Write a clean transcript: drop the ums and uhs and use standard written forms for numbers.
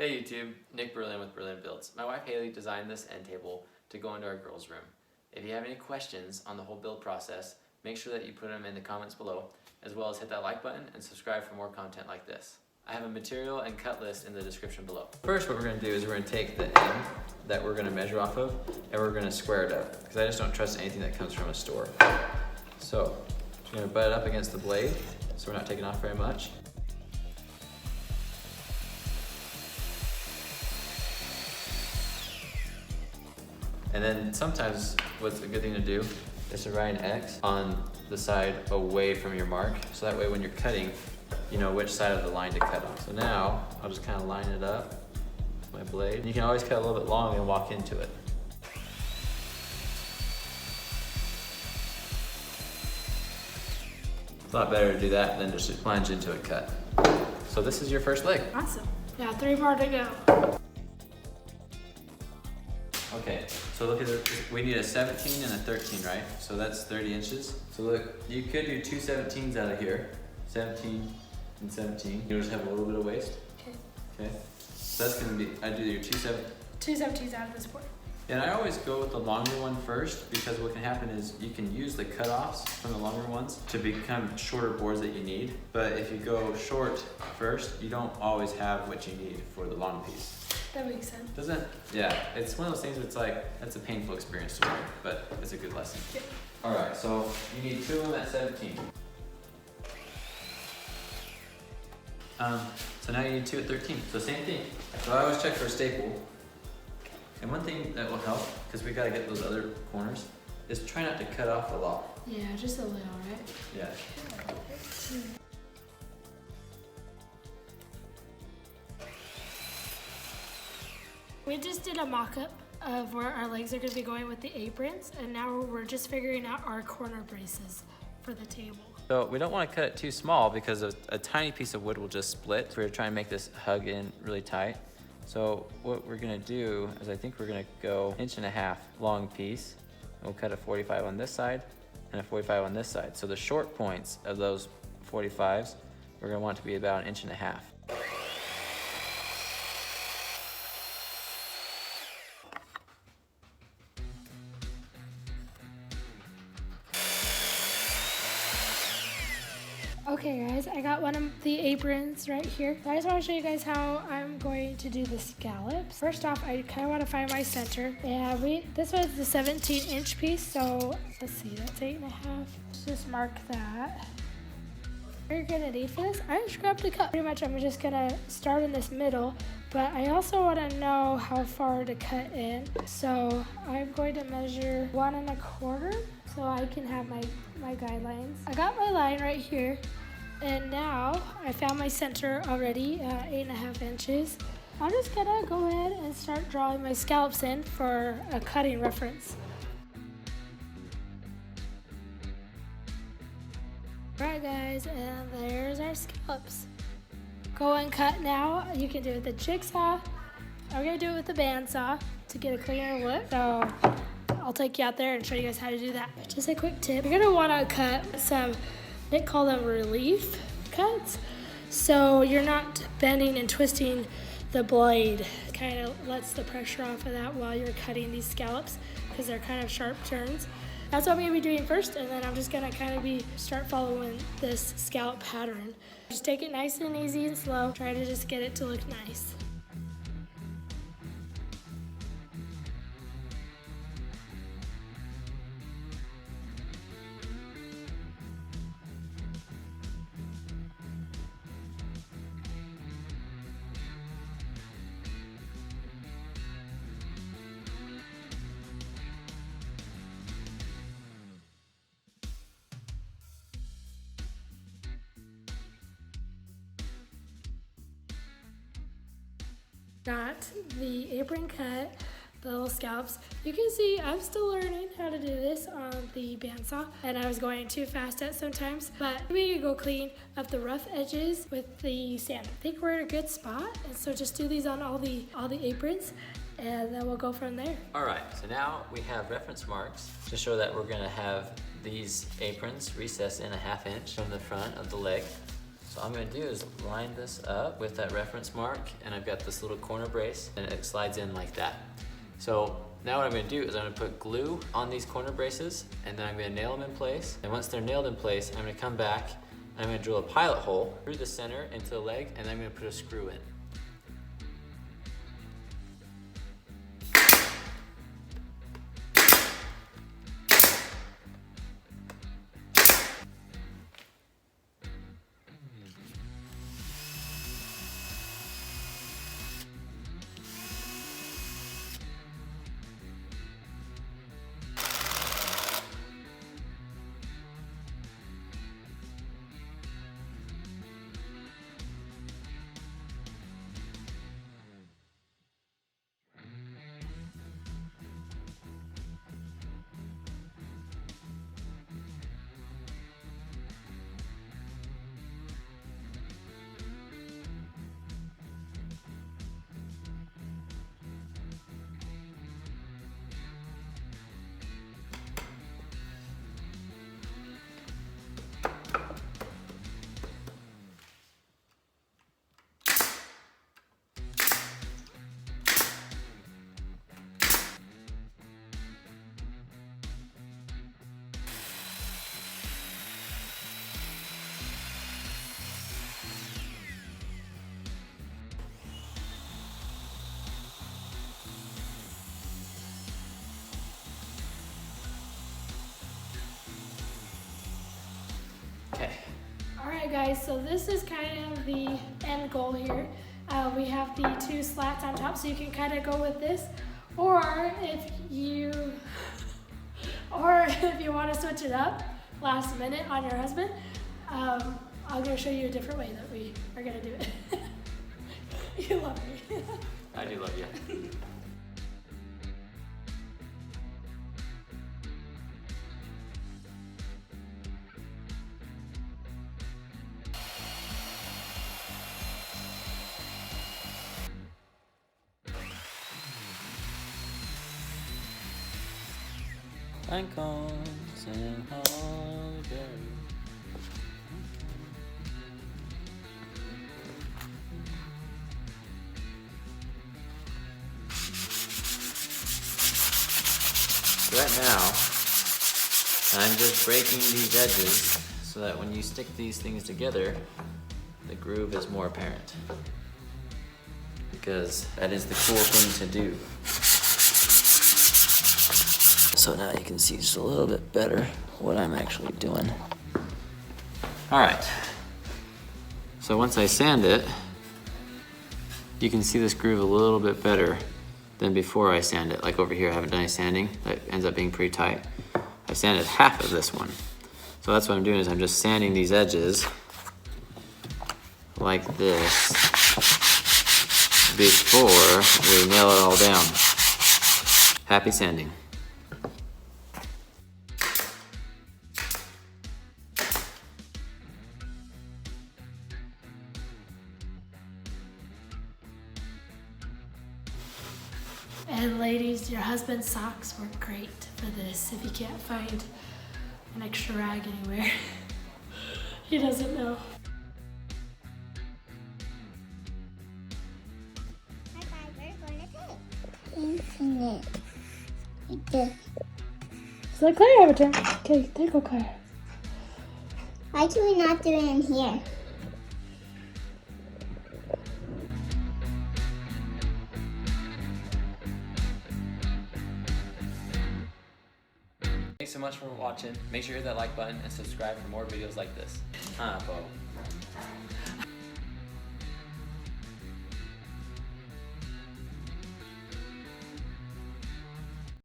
Hey YouTube, Nick Berlin with Berlin Builds. My wife Haley designed this end table to go into our girls' room. If you have any questions on the whole build process, make sure that you put them in the comments below, as well as hit that like button and subscribe for more content like this. I have a material and cut list in the description below. First, what we're going to do is we're going to take the end that we're going to measure off of and we're going to square it up, because I just don't trust anything that comes from a store. So, we're going to butt it up against the blade so we're not taking off very much. And then sometimes what's a good thing to do is to write an X on the side away from your mark. So that way when you're cutting, you know which side of the line to cut on. So now I'll just kind of line it up with my blade. You can always cut a little bit long and walk into it. It's a lot better to do that than just plunge into a cut. So this is your first leg. Awesome. Yeah, 3 more to go. Okay, so look at it. We need a 17 and a 13, right? So that's 30 inches. So look, you could do two 17s out of here. 17 and 17. You just have a little bit of waste. Okay. Okay. So that's gonna be, I do your two 17s out of this board. And I always go with the longer one first, because what can happen is you can use the cutoffs from the longer ones to become shorter boards that you need. But if you go short first, you don't always have what you need for the long piece. That makes sense. Doesn't? Yeah, it's one of those things where it's like, that's a painful experience to learn, but it's a good lesson. Yeah. All right, so you need 2 of them at 17. So now you need 2 at 13, so same thing. So I always check for a staple. And one thing that will help, because we gotta get those other corners, is try not to cut off a lot. Yeah, just a little, right? Yeah. We just did a mock-up of where our legs are going to be going with the aprons, and now we're just figuring out our corner braces for the table. So we don't want to cut it too small because a tiny piece of wood will just split. We're trying to make this hug in really tight. So what we're gonna do is I think we're gonna go 1.5 inch long piece. We'll cut a 45 on this side and a 45 on this side. So the short points of those 45s, we're gonna want to be about 1.5 inches. Okay guys, I got one of the aprons right here. I just want to show you guys how I'm going to do the scallops. First off, I kind of want to find my center. And this was the 17-inch piece, so let's see, that's 8.5. Let's just mark that. What you're gonna need for this, I just grabbed a cup. Pretty much I'm just gonna start in this middle, but I also want to know how far to cut in. So I'm going to measure 1 1/4 so I can have my guidelines. I got my line right here. And now I found my center already at 8.5 inches. I'm just gonna go ahead and start drawing my scallops in for a cutting reference. Alright guys, and there's our scallops. Go and cut now. You can do it with the jigsaw. I'm gonna do it with the bandsaw to get a cleaner look. So I'll take you out there and show you guys how to do that. Just a quick tip, you're gonna wanna cut some, Nick called them relief cuts. So you're not bending and twisting the blade. Kind of lets the pressure off of that while you're cutting these scallops, because they're kind of sharp turns. That's what I'm gonna be doing first, and then I'm just gonna kind of start following this scallop pattern. Just take it nice and easy and slow. Try to just get it to look nice. Got the apron cut, the little scallops. You can see I'm still learning how to do this on the bandsaw, and I was going too fast at sometimes, but we can go clean up the rough edges with the sand. I think we're in a good spot, and so just do these on all the aprons, and then we'll go from there. All right, so now we have reference marks to show that we're gonna have these aprons recessed in 1/2 inch from the front of the leg. So all I'm gonna do is line this up with that reference mark, and I've got this little corner brace, and it slides in like that. So now what I'm gonna do is I'm gonna put glue on these corner braces, and then I'm gonna nail them in place. And once they're nailed in place, I'm gonna come back, and I'm gonna drill a pilot hole through the center into the leg, and then I'm gonna put a screw in. Okay. Alright guys, so this is kind of the end goal here. We have the 2 slats on top, so you can kind of go with this. Or if you want to switch it up last minute on your husband, I'm going to show you a different way that we are going to do it. You love me. I do love you. Pine cones and holly berries. Right now, I'm just breaking these edges so that when you stick these things together, the groove is more apparent. Because that is the cool thing to do. So now you can see just a little bit better what I'm actually doing. All right. So once I sand it, you can see this groove a little bit better than before I sand it. Like over here, I haven't done any sanding. That ends up being pretty tight. I've sanded half of this one. So that's what I'm doing is I'm just sanding these edges like this before we nail it all down. Happy sanding. And ladies, your husband's socks work great for this if you can't find an extra rag anywhere. He doesn't know. Infinite. So let Claire have a turn. Okay, there you go, Claire. Why do we not do it in here? Thanks so much for watching. Make sure you hit that like button and subscribe for more videos like this. Bo.